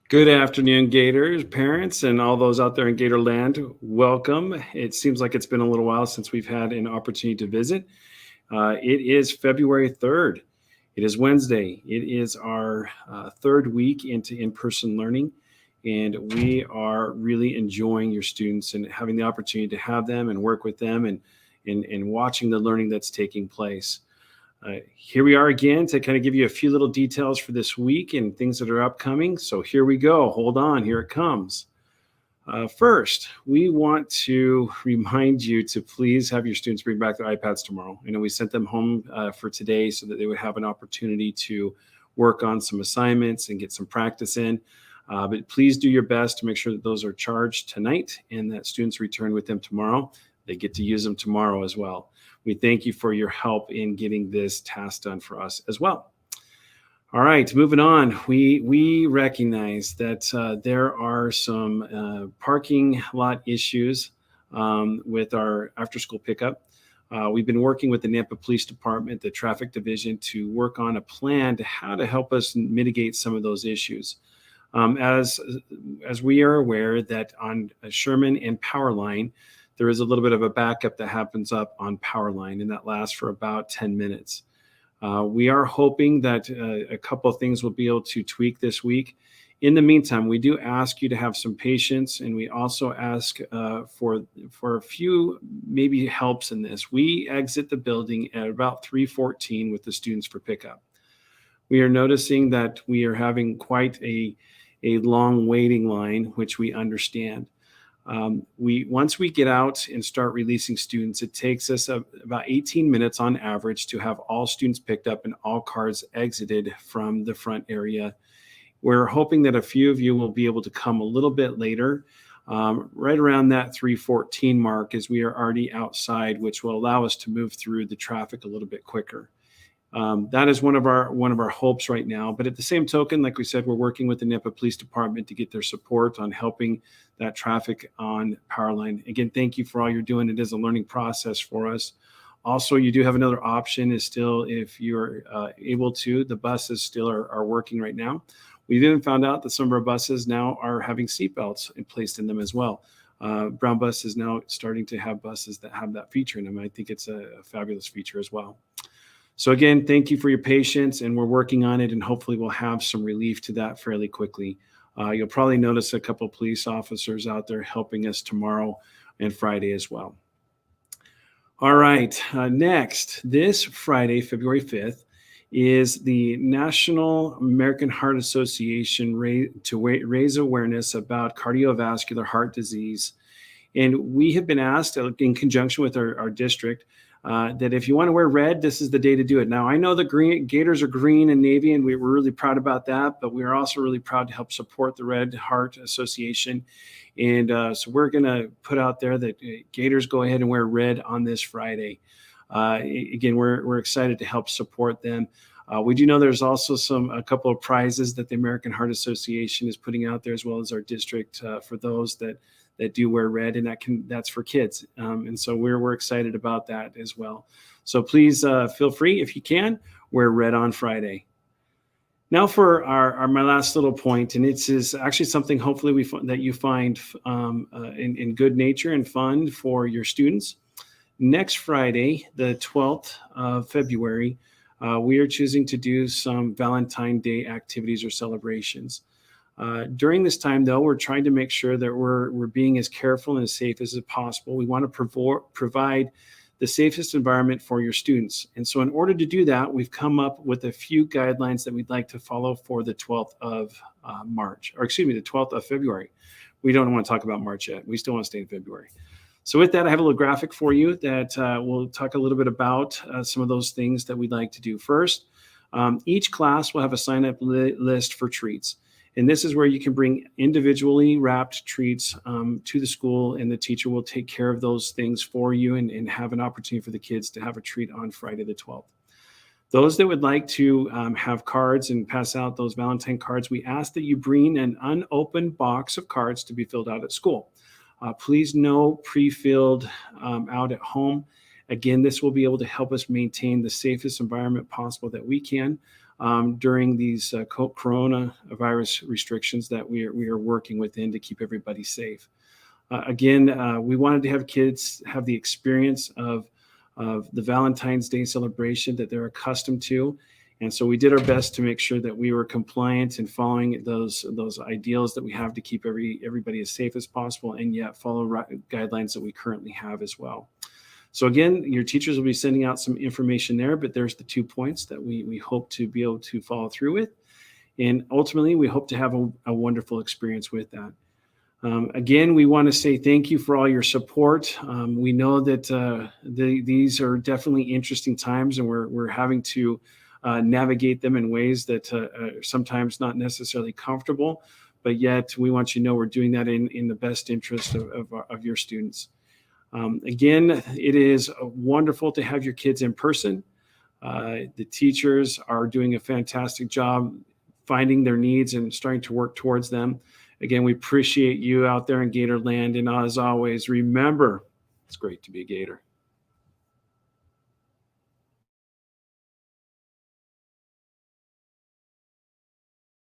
Good afternoon, Gators, parents, and all those out there in Gatorland. Welcome. It seems like it's been a little while since we've had an opportunity to visit. It is February 3rd. It is Wednesday. It is our third week into in-person learning, and we are really enjoying your students and having the opportunity to have them and work with them and watching the learning that's taking place. Here we are again to kind of give you a few little details for this week and things that are upcoming. So here we go. Hold on. Here it comes. First, we want to remind you to please have your students bring back their iPads tomorrow. I know we sent them home for today so that they would have an opportunity to work on some assignments and get some practice in. But please do your best to make sure that those are charged tonight and that students return with them tomorrow. They get to use them tomorrow as well. We thank you for your help in getting this task done for us as well. All right, moving on. We recognize that there are some parking lot issues with our after-school pickup. We've been working with the Nampa Police Department, the Traffic Division, to work on a plan to how to help us mitigate some of those issues. As we are aware that on Sherman and Powerline, there is a little bit of a backup that happens up on Powerline, and that lasts for about 10 minutes. We are hoping that a couple of things will be able to tweak this week. In the meantime, we do ask you to have some patience, and we also ask for a few maybe helps in this. We exit the building at about 3:14 with the students for pickup. We are noticing that we are having quite a long waiting line, which we understand. Once we get out and start releasing students, it takes us about 18 minutes on average to have all students picked up and all cars exited from the front area. We're hoping that a few of you will be able to come a little bit later, right around that 3:14 mark, as we are already outside, which will allow us to move through the traffic a little bit quicker. That is one of our hopes right now. But at the same token, like we said, we're working with the Nampa Police Department to get their support on helping that traffic on Powerline. Again, thank you for all you're doing. It is a learning process for us. Also, you do have another option is still, if you're able to, the buses still are working right now. We've even found out that some of our buses now are having seatbelts placed in them as well. Brown Bus is now starting to have buses that have that feature in them. I think it's a fabulous feature as well. So again, thank you for your patience, and we're working on it, and hopefully we'll have some relief to that fairly quickly. You'll probably notice a couple of police officers out there helping us tomorrow and Friday as well. All right, next, this Friday, February 5th, is the National American Heart Association to raise awareness about cardiovascular heart disease. And we have been asked, in conjunction with our district, that if you want to wear red, this is the day to do it. Now, I know the Gators are green and navy, and we're really proud about that, but we are also really proud to help support the Red Heart Association. And so we're going to put out there that Gators go ahead and wear red on this Friday. Again, we're excited to help support them. We do know there's also a couple of prizes that the American Heart Association is putting out there, as well as our district, for those that do wear red, and that's for kids. And so we're excited about that as well. So please feel free, if you can, wear red on Friday. Now for my last little point, and it is actually something hopefully that you find in good nature and fun for your students. Next Friday, the 12th of February, we are choosing to do some Valentine Day activities or celebrations. During this time, though, we're trying to make sure that we're being as careful and as safe as possible. We want to provide the safest environment for your students. And so in order to do that, we've come up with a few guidelines that we'd like to follow for the 12th of the 12th of February. We don't want to talk about March yet. We still want to stay in February. So with that, I have a little graphic for you that will talk a little bit about some of those things that we'd like to do. First, each class will have a sign-up list for treats. And this is where you can bring individually wrapped treats to the school, and the teacher will take care of those things for you and have an opportunity for the kids to have a treat on Friday the 12th. Those that would like to have cards and pass out those Valentine cards, we ask that you bring an unopened box of cards to be filled out at school. Please no pre-filled out at home. Again, this will be able to help us maintain the safest environment possible that we can. during these coronavirus restrictions that we are working within to keep everybody safe. Again, we wanted to have kids have the experience of the Valentine's Day celebration that they're accustomed to. And so we did our best to make sure that we were compliant and following those ideals that we have to keep everybody as safe as possible, and yet follow guidelines that we currently have as well. So again, your teachers will be sending out some information there, but there's the 2 points that we hope to be able to follow through with. And ultimately, we hope to have a wonderful experience with that. Again, we want to say thank you for all your support. We know that these are definitely interesting times, and we're having to navigate them in ways that are sometimes not necessarily comfortable, but yet we want you to know we're doing that in the best interest of your students. Again, it is wonderful to have your kids in person. The teachers are doing a fantastic job finding their needs and starting to work towards them. Again, we appreciate you out there in Gator land. And as always, remember, it's great to be a Gator.